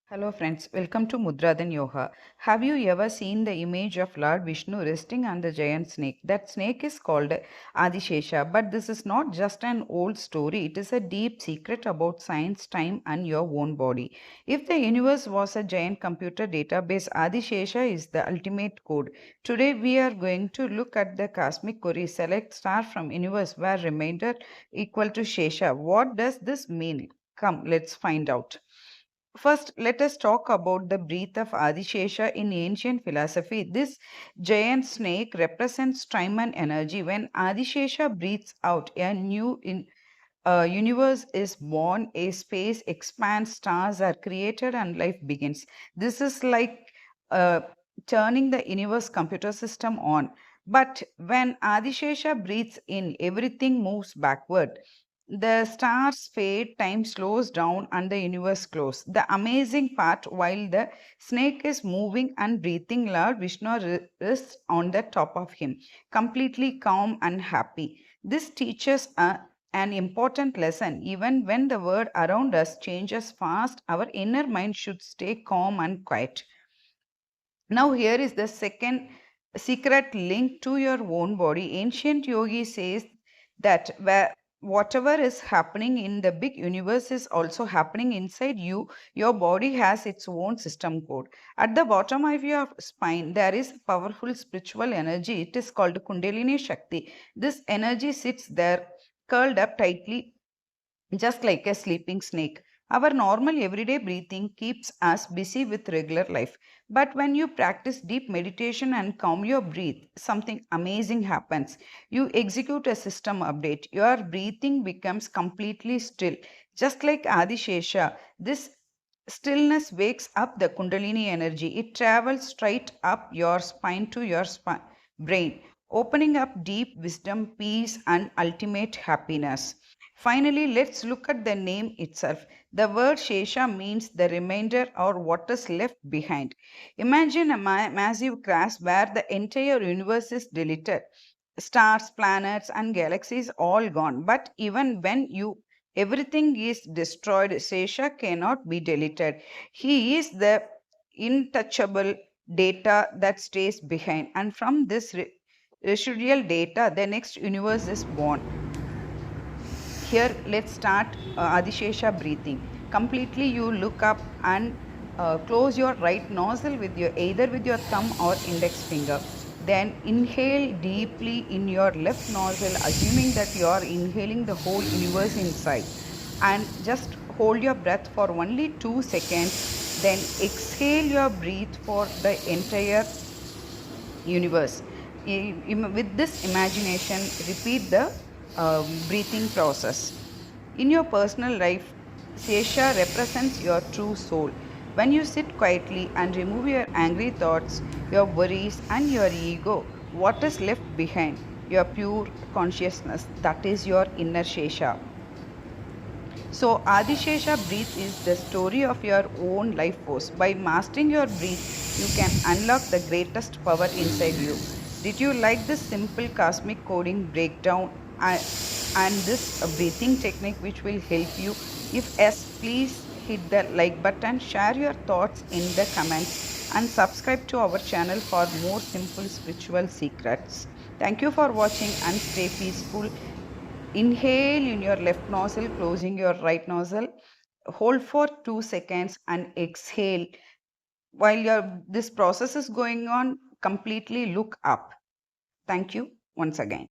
Hello friends, welcome to Mudradhan Yoga. Have you ever seen the image of Lord Vishnu resting on the giant snake? That snake is called Adishesha, but this is not just an old story, it is a deep secret about science, time, and your own body. If the universe was a giant computer database, Adishesha is the ultimate code. Today we are going to look at the cosmic query, select star from universe where remainder equal to Shesha. What does this mean? Come, let's find out. First, let us talk about the breath of Adishesha in ancient philosophy. This giant snake represents time and energy. When Adishesha breathes out, a new universe is born, a space expands, stars are created, and life begins. This is like uh, turning the universe computer system on. But when Adishesha breathes in, everything moves backward. The stars fade, time slows down, and the universe closes. The amazing part, while the snake is moving and breathing, Lord Vishnu rests on the top of him, completely calm and happy. This teaches an important lesson. Even when the world around us changes fast, our inner mind should stay calm and quiet. Now, here is the second secret link to your own body. Ancient yogi says that whatever is happening in the big universe is also happening inside you. Your body has its own system code. At the bottom of your spine, there is powerful spiritual energy. It is called Kundalini Shakti. This energy sits there curled up tightly just like a sleeping snake. Our normal everyday breathing keeps us busy with regular life. But when you practice deep meditation and calm your breath, something amazing happens. You execute a system update. Your breathing becomes completely still. Just like Adishesha, this stillness wakes up the Kundalini energy. It travels straight up your spine to your brain, opening up deep wisdom, peace, and ultimate happiness. Finally, let's look at the name itself. The word Shesha means the remainder or what is left behind. Imagine a massive crash where the entire universe is deleted. Stars, planets, and galaxies all gone. But even when everything is destroyed, Shesha cannot be deleted. He is the untouchable data that stays behind. And from this residual data, the next universe is born. Here, let's start Adishesha breathing. Completely, you look up and close your right nostril with your either with your thumb or index finger. Then inhale deeply in your left nostril, assuming that you are inhaling the whole universe inside. And just hold your breath for only 2 seconds. Then exhale your breath for the entire universe. With this imagination, repeat the breathing process. In your personal life, Shesha represents your true soul. When you sit quietly and remove your angry thoughts, your worries, and your ego, what is left behind? Your pure consciousness. That is your inner Shesha. So, Adishesha breath is the story of your own life force. By mastering your breath, you can unlock the greatest power inside you. Did you like this simple cosmic coding breakdown and this breathing technique which will help you? If yes, please hit the like button, share your thoughts in the comments, and subscribe to our channel for more simple spiritual secrets. Thank you for watching and stay peaceful. Inhale in your left nostril, closing your right nostril. Hold for 2 seconds and exhale. While this process is going on, completely look up. Thank you once again.